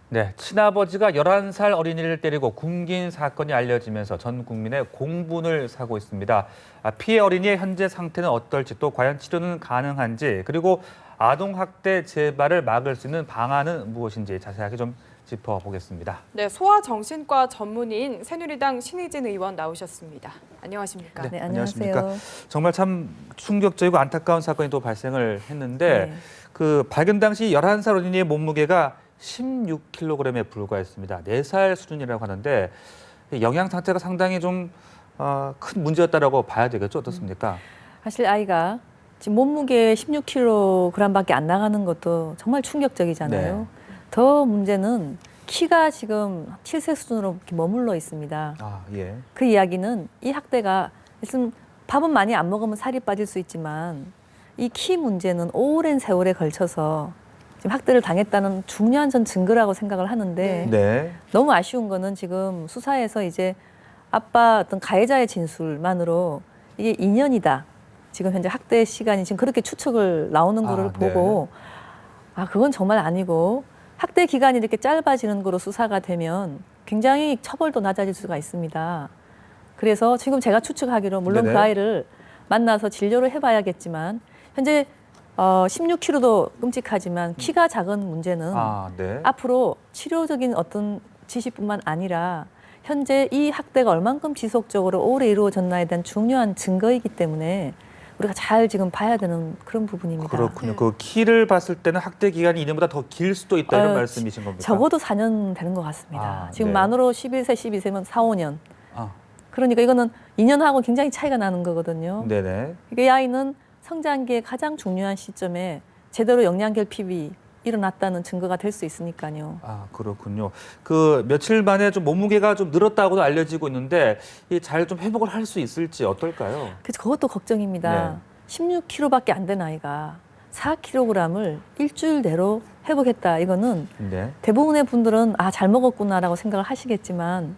네, 친아버지가 11살 어린이를 때리고 굶긴 사건이 알려지면서 전 국민의 공분을 사고 있습니다. 피해 어린이의 현재 상태는 어떨지 또 과연 치료는 가능한지 그리고 아동학대 재발을 막을 수 있는 방안은 무엇인지 자세하게 좀 짚어보겠습니다. 네, 소아정신과 전문의인 새누리당 신의진 의원 나오셨습니다. 안녕하십니까? 네, 안녕하십니까? 안녕하세요. 정말 참 충격적이고 안타까운 사건이 또 발생을 했는데 그 발견 당시 11살 어린이의 몸무게가 16kg에 불과했습니다. 4살 수준이라고 하는데 영양 상태가 상당히 좀 큰 문제였다라고 봐야 되겠죠? 어떻습니까? 사실 아이가 지금 몸무게 16kg밖에 안 나가는 것도 정말 충격적이잖아요. 네. 더 문제는 키가 지금 7세 수준으로 이렇게 머물러 있습니다. 아, 예. 그 이야기는 이 학대가 무슨 밥은 많이 안 먹으면 살이 빠질 수 있지만 이 키 문제는 오랜 세월에 걸쳐서 지금 학대를 당했다는 중요한 전 증거라고 생각을 하는데 네. 너무 아쉬운 거는 지금 수사에서 이제 아빠 어떤 가해자의 진술만으로 이게 2년이다. 지금 현재 학대 시간이 지금 그렇게 추측을 나오는 거를 보고 아 그건 정말 아니고 학대 기간이 이렇게 짧아지는 거로 수사가 되면 굉장히 처벌도 낮아질 수가 있습니다. 그래서 지금 제가 추측하기로 물론 네네. 그 아이를 만나서 진료를 해봐야겠지만 현재 16kg도 끔찍하지만 키가 작은 문제는 네. 앞으로 치료적인 어떤 지시뿐만 아니라 현재 이 학대가 얼만큼 지속적으로 오래 이루어졌나에 대한 중요한 증거이기 때문에 우리가 잘 지금 봐야 되는 그런 부분입니다. 그렇군요. 네. 그 키를 봤을 때는 학대 기간이 2년보다 더 길 수도 있다 이런 말씀이신 겁니까? 적어도 4년 되는 것 같습니다. 지금 네. 만으로 11세, 12세면 4, 5년. 아, 그러니까 이거는 2년하고 굉장히 차이가 나는 거거든요. 네네. 그러니까 이 아이는 성장기의 가장 중요한 시점에 제대로 영양 결핍이 일어났다는 증거가 될 수 있으니까요. 아, 그렇군요. 그 며칠 만에 좀 몸무게가 좀 늘었다고도 알려지고 있는데 잘 좀 회복을 할 수 있을지 어떨까요? 그래서 그것도 걱정입니다. 16kg밖에 안 된 아이가 4kg을 일주일 내로 회복했다. 이거는 네. 대부분의 분들은 아, 잘 먹었구나라고 생각을 하시겠지만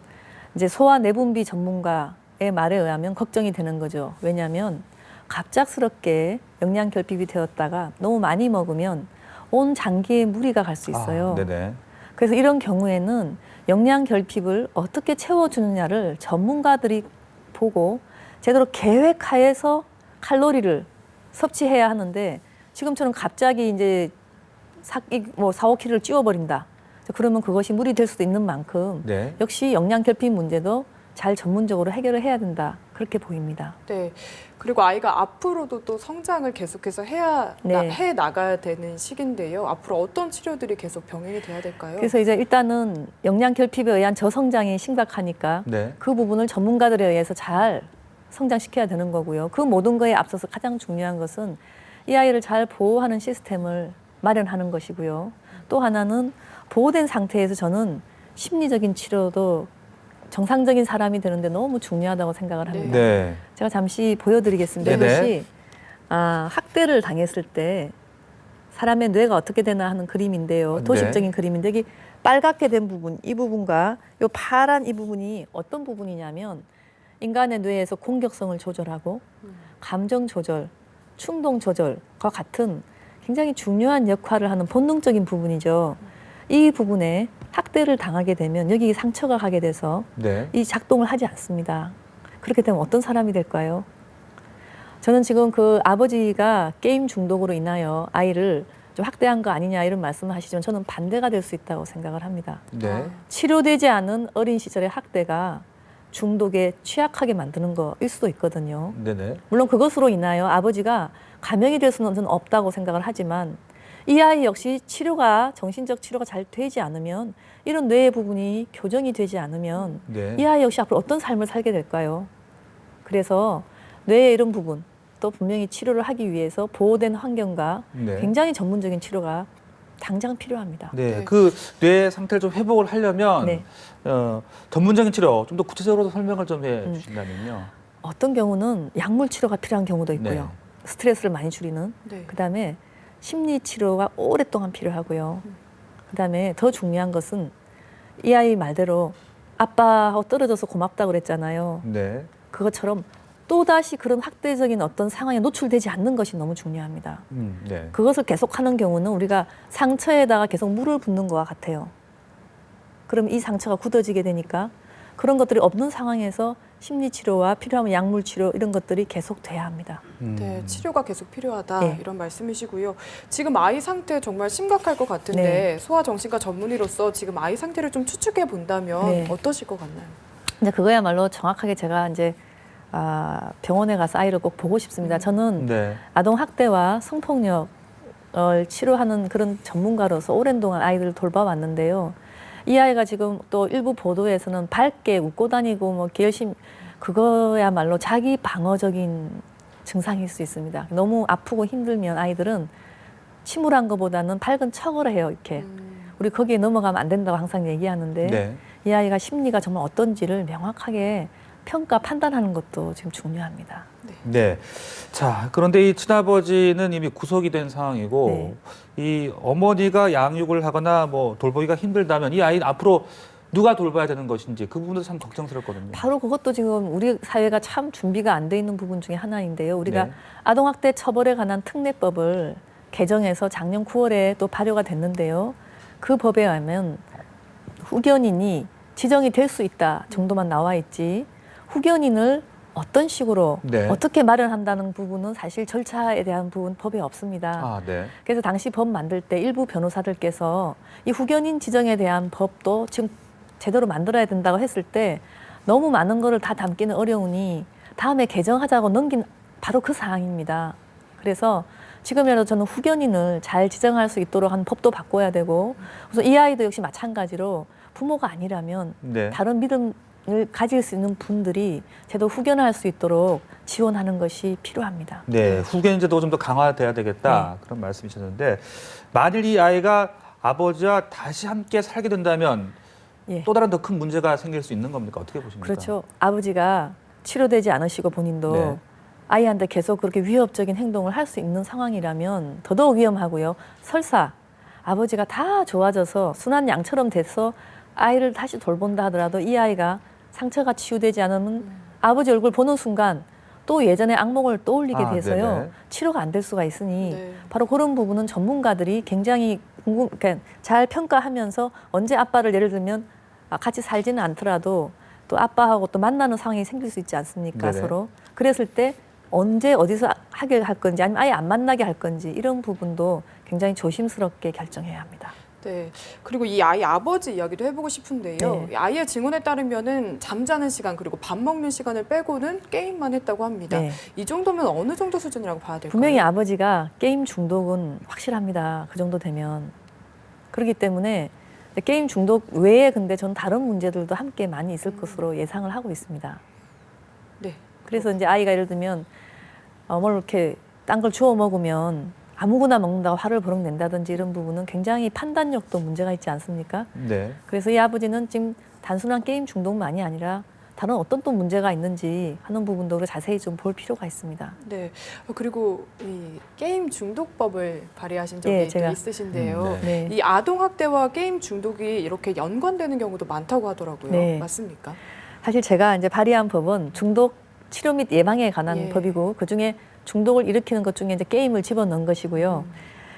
이제 소아 내분비 전문가의 말에 의하면 걱정이 되는 거죠. 왜냐하면 갑작스럽게 영양 결핍이 되었다가 너무 많이 먹으면 온 장기에 무리가 갈 수 있어요. 네네. 그래서 이런 경우에는 영양 결핍을 어떻게 채워주느냐를 전문가들이 보고 제대로 계획하에서 칼로리를 섭취해야 하는데 지금처럼 갑자기 이제 4, 5kg를 찌워버린다. 그러면 그것이 무리될 수도 있는 만큼 네. 역시 영양 결핍 문제도 잘 전문적으로 해결을 해야 된다. 그렇게 보입니다. 네. 그리고 아이가 앞으로도 또 성장을 계속해서 해 나가야 되는 시기인데요. 앞으로 어떤 치료들이 계속 병행이 돼야 될까요? 그래서 이제 일단은 영양 결핍에 의한 저성장이 심각하니까 네. 그 부분을 전문가들에 의해서 잘 성장시켜야 되는 거고요. 그 모든 거에 앞서서 가장 중요한 것은 이 아이를 잘 보호하는 시스템을 마련하는 것이고요. 또 하나는 보호된 상태에서 저는 심리적인 치료도 정상적인 사람이 되는데 너무 중요하다고 생각을 합니다. 네. 제가 잠시 보여드리겠습니다. 네네. 이것이 학대를 당했을 때 사람의 뇌가 어떻게 되나 하는 그림인데요. 도식적인 그림인데 이게 빨갛게 된 부분, 이 부분과 이 파란 이 부분이 어떤 부분이냐면 인간의 뇌에서 공격성을 조절하고 감정 조절, 충동 조절과 같은 굉장히 중요한 역할을 하는 본능적인 부분이죠. 이 부분에 학대를 당하게 되면 여기 상처가 가게 돼서 이 작동을 하지 않습니다. 그렇게 되면 어떤 사람이 될까요? 저는 지금 그 아버지가 게임 중독으로 인하여 아이를 좀 학대한 거 아니냐 이런 말씀을 하시지만 저는 반대가 될 수 있다고 생각을 합니다. 네. 치료되지 않은 어린 시절의 학대가 중독에 취약하게 만드는 거일 수도 있거든요. 네네. 물론 그것으로 인하여 아버지가 감형이 될 수는 저는 없다고 생각을 하지만 이 아이 역시 정신적 치료가 잘 되지 않으면 이런 뇌의 부분이 교정이 되지 않으면 이 아이 역시 앞으로 어떤 삶을 살게 될까요? 그래서 뇌의 이런 부분 또 분명히 치료를 하기 위해서 보호된 환경과 굉장히 전문적인 치료가 당장 필요합니다. 네, 그 뇌 상태를 좀 회복을 하려면 전문적인 치료 좀 더 구체적으로 설명을 좀 해주신다면요. 어떤 경우는 약물 치료가 필요한 경우도 있고요. 스트레스를 많이 줄이는. 그다음에 심리 치료가 오랫동안 필요하고요. 그다음에 더 중요한 것은 이 아이 말대로 아빠하고 떨어져서 고맙다고 그랬잖아요. 네. 그것처럼 또다시 그런 학대적인 어떤 상황에 노출되지 않는 것이 너무 중요합니다. 네. 그것을 계속하는 경우는 우리가 상처에다가 계속 물을 붓는 것과 같아요. 그럼 이 상처가 굳어지게 되니까 그런 것들이 없는 상황에서 심리치료와 필요하면 약물치료 이런 것들이 계속돼야 합니다. 네, 치료가 계속 필요하다 네. 이런 말씀이시고요. 지금 아이 상태 정말 심각할 것 같은데 네. 소아정신과 전문의로서 지금 아이 상태를 좀 추측해 본다면 네. 어떠실 것 같나요? 이제 그거야말로 정확하게 제가 이제 병원에 가서 아이를 꼭 보고 싶습니다. 저는 네. 아동 학대와 성폭력을 치료하는 그런 전문가로서 오랜 동안 아이들을 돌봐왔는데요. 이 아이가 지금 또 일부 보도에서는 밝게 웃고 다니고 뭐 열심히 그거야말로 자기 방어적인 증상일 수 있습니다. 너무 아프고 힘들면 아이들은 침울한 것보다는 밝은 척을 해요. 이렇게 우리 거기에 넘어가면 안 된다고 항상 얘기하는데 네. 이 아이가 심리가 정말 어떤지를 명확하게 평가 판단하는 것도 지금 중요합니다. 네. 자, 그런데 이 친아버지는 이미 구속이 된 상황이고 네. 이 어머니가 양육을 하거나 뭐 돌보기가 힘들다면 이 아이는 앞으로 누가 돌봐야 되는 것인지 그 부분도 참 걱정스럽거든요. 바로 그것도 지금 우리 사회가 참 준비가 안 돼 있는 부분 중에 하나인데요. 우리가 네. 아동학대 처벌에 관한 특례법을 개정해서 작년 9월에 또 발효가 됐는데요. 그 법에 의하면 후견인이 지정이 될 수 있다 정도만 나와 있지 후견인을 어떤 식으로 네. 어떻게 마련한다는 부분은 사실 절차에 대한 부분 법에 없습니다. 아, 네. 그래서 당시 법 만들 때 일부 변호사들께서 이 후견인 지정에 대한 법도 지금 제대로 만들어야 된다고 했을 때 너무 많은 거를 다 담기는 어려우니 다음에 개정하자고 넘긴 바로 그 사항입니다. 그래서 지금이라도 저는 후견인을 잘 지정할 수 있도록 하는 법도 바꿔야 되고 그래서 이 아이도 역시 마찬가지로 부모가 아니라면 네. 다른 믿음을 가질 수 있는 분들이 제도 후견할 수 있도록 지원하는 것이 필요합니다. 네, 후견인제도가 좀 더 강화돼야 되겠다 그런 말씀이셨는데 만일 이 아이가 아버지와 다시 함께 살게 된다면 예. 또 다른 더 큰 문제가 생길 수 있는 겁니까? 어떻게 보십니까? 그렇죠. 아버지가 치료되지 않으시고 본인도 네. 아이한테 계속 그렇게 위협적인 행동을 할 수 있는 상황이라면 더더욱 위험하고요. 설사 아버지가 다 좋아져서 순한 양처럼 돼서 아이를 다시 돌본다 하더라도 이 아이가 상처가 치유되지 않으면 아버지 얼굴 보는 순간 또 예전의 악몽을 떠올리게 아, 돼서요. 네네. 치료가 안 될 수가 있으니 네. 바로 그런 부분은 전문가들이 굉장히 그러니까 잘 평가하면서 언제 아빠를 예를 들면 같이 살지는 않더라도 또 아빠하고 또 만나는 상황이 생길 수 있지 않습니까? 네네. 서로. 그랬을 때 언제 어디서 하게 할 건지 아니면 아예 안 만나게 할 건지 이런 부분도 굉장히 조심스럽게 결정해야 합니다. 네. 그리고 이 아이 아버지 이야기도 해보고 싶은데요. 네. 이 아이의 증언에 따르면은 잠자는 시간 그리고 밥 먹는 시간을 빼고는 게임만 했다고 합니다. 네. 이 정도면 어느 정도 수준이라고 봐야 될까요? 분명히 아버지가 게임 중독은 확실합니다. 그 정도 되면. 그렇기 때문에 게임 중독 외에 근데 저는 다른 문제들도 함께 많이 있을 것으로 예상을 하고 있습니다. 네. 그래서 이제 아이가 예를 들면 뭘 이렇게 딴 걸 주워 먹으면 아무거나 먹는다고 화를 버럭 낸다든지 이런 부분은 굉장히 판단력도 문제가 있지 않습니까? 네. 그래서 이 아버지는 지금 단순한 게임 중독만이 아니라 다른 어떤 또 문제가 있는지 하는 부분도 우리가 자세히 좀 볼 필요가 있습니다. 네. 그리고 이 게임 중독법을 발의하신 적이 예, 또 제가. 있으신데요. 네. 이 아동 학대와 게임 중독이 이렇게 연관되는 경우도 많다고 하더라고요. 네. 맞습니까? 사실 제가 이제 발의한 법은 중독 치료 및 예방에 관한 예. 법이고 그중에 중독을 일으키는 것 중에 이제 게임을 집어넣은 것이고요.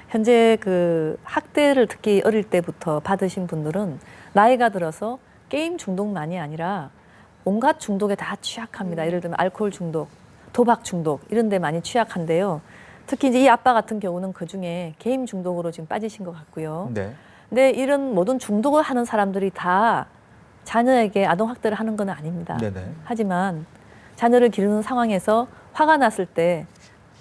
현재 그 학대를 특히 어릴 때부터 받으신 분들은 나이가 들어서 게임 중독만이 아니라 온갖 중독에 다 취약합니다. 예를 들면 알코올 중독, 도박 중독 이런 데 많이 취약한데요. 특히 이제 이 아빠 같은 경우는 그중에 게임 중독으로 지금 빠지신 것 같고요. 네. 근데 이런 모든 중독을 하는 사람들이 다 자녀에게 아동 학대를 하는 건 아닙니다. 네네. 하지만 자녀를 기르는 상황에서 화가 났을 때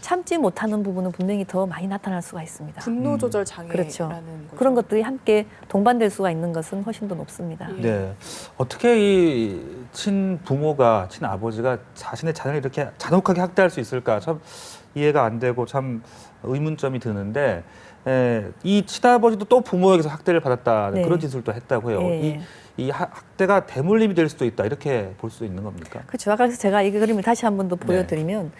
참지 못하는 부분은 분명히 더 많이 나타날 수가 있습니다. 분노 조절 장애라는 그렇죠. 거죠. 그런 것들이 함께 동반될 수가 있는 것은 훨씬 더 높습니다. 예. 네. 어떻게 이 친부모가, 친아버지가 자신의 자녀를 이렇게 잔혹하게 학대할 수 있을까? 참 이해가 안 되고 참 의문점이 드는데 이 친아버지도 또 부모에게서 학대를 받았다는 네. 그런 진술도 했다고 해요. 예. 이 학대가 대물림이 될 수도 있다. 이렇게 볼 수 있는 겁니까? 그렇죠. 아까 제가 이 그림을 다시 한 번 더 보여드리면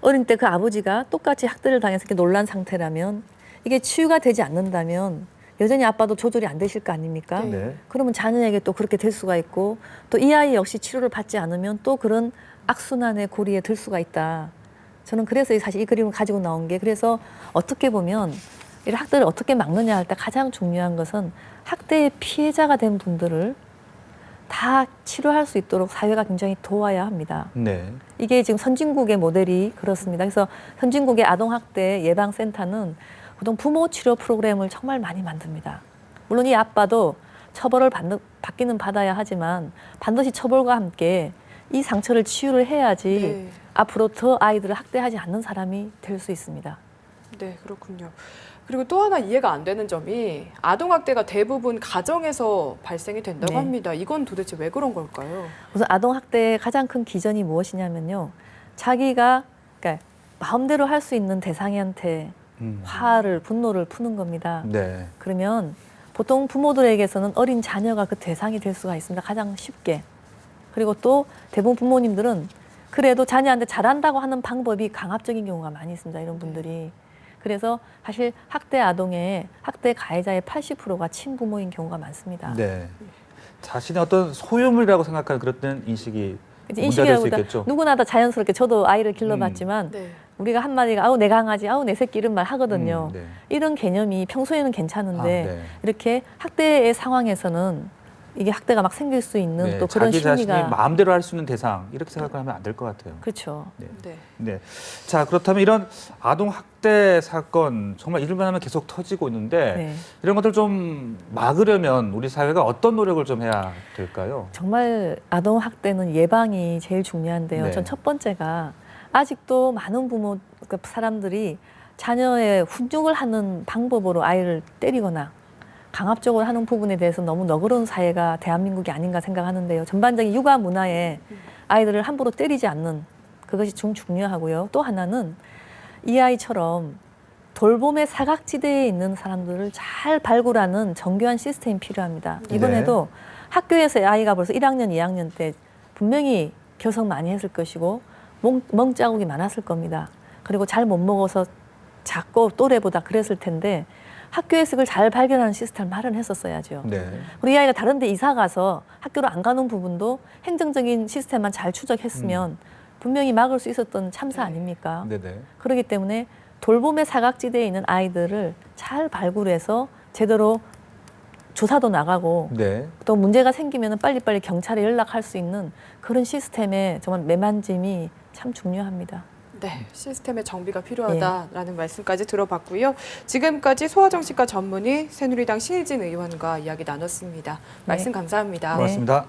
어릴 때 그 아버지가 똑같이 학대를 당해서 이렇게 놀란 상태라면 이게 치유가 되지 않는다면 여전히 아빠도 조절이 안 되실 거 아닙니까? 네. 그러면 자녀에게 또 그렇게 될 수가 있고 또 이 아이 역시 치료를 받지 않으면 또 그런 악순환의 고리에 들 수가 있다. 저는 그래서 사실 이 그림을 가지고 나온 게 그래서 어떻게 보면 이 학대를 어떻게 막느냐 할 때 가장 중요한 것은 학대의 피해자가 된 분들을 다 치료할 수 있도록 사회가 굉장히 도와야 합니다. 네. 이게 지금 선진국의 모델이 그렇습니다. 그래서 선진국의 아동학대 예방센터는 보통 부모 치료 프로그램을 정말 많이 만듭니다. 물론 이 아빠도 처벌을 받기는 받아야 하지만 반드시 처벌과 함께 이 상처를 치유를 해야지 네. 앞으로 더 아이들을 학대하지 않는 사람이 될 수 있습니다. 네, 그렇군요. 그리고 또 하나 이해가 안 되는 점이 아동학대가 대부분 가정에서 발생이 된다고 네. 합니다. 이건 도대체 왜 그런 걸까요? 우선 아동학대의 가장 큰 기전이 무엇이냐면요. 자기가 그러니까 마음대로 할 수 있는 대상한테 화를, 분노를 푸는 겁니다. 네. 그러면 보통 부모들에게서는 어린 자녀가 그 대상이 될 수가 있습니다. 가장 쉽게. 그리고 또 대부분 부모님들은 그래도 자녀한테 잘한다고 하는 방법이 강압적인 경우가 많이 있습니다. 이런 분들이. 그래서 사실 학대 아동의 학대 가해자의 80%가 친부모인 경우가 많습니다. 네. 자신의 어떤 소유물이라고 생각하는 그런 인식이 이제 문제가 될 수 인식이라고 있겠죠. 누구나 다 자연스럽게 저도 아이를 길러봤지만 네. 우리가 한마디가 아우 내 강아지, 아우 내 새끼 이런 말 하거든요. 네. 이런 개념이 평소에는 괜찮은데 아, 네. 이렇게 학대의 상황에서는 이게 학대가 막 생길 수 있는 네, 또 그런 자기 자신이 심리가 마음대로 할 수 있는 대상 이렇게 생각하면 안 될 것 같아요. 그렇죠. 네. 네. 네. 자, 그렇다면 이런 아동 학대 사건 정말 이럴만 하면 계속 터지고 있는데 네. 이런 것들 좀 막으려면 우리 사회가 어떤 노력을 좀 해야 될까요? 정말 아동 학대는 예방이 제일 중요한데요. 네. 전 첫 번째가 아직도 많은 부모 그 사람들이 자녀의 훈육을 하는 방법으로 아이를 때리거나 강압적으로 하는 부분에 대해서 너무 너그러운 사회가 대한민국이 아닌가 생각하는데요. 전반적인 육아 문화에 아이들을 함부로 때리지 않는 그것이 중요하고요. 또 하나는 이 아이처럼 돌봄의 사각지대에 있는 사람들을 잘 발굴하는 정교한 시스템이 필요합니다. 이번에도 학교에서 아이가 벌써 1학년, 2학년 때 분명히 교섭 많이 했을 것이고 멍자국이 많았을 겁니다. 그리고 잘 못 먹어서 작고 또래보다 그랬을 텐데 학교에서 그걸 잘 발견하는 시스템을 마련했었어야죠. 네. 그리고 이 아이가 다른 데 이사 가서 학교로 안 가는 부분도 행정적인 시스템만 잘 추적했으면 분명히 막을 수 있었던 참사 아닙니까? 네네. 그렇기 때문에 돌봄의 사각지대에 있는 아이들을 잘 발굴해서 제대로 조사도 나가고 네. 또 문제가 생기면 빨리빨리 경찰에 연락할 수 있는 그런 시스템의 정말 매만짐이 참 중요합니다. 네, 시스템의 정비가 필요하다라는 말씀까지 들어봤고요. 지금까지 소아정신과 전문의 새누리당 신일진 의원과 이야기 나눴습니다. 말씀 감사합니다. 네. 고맙습니다.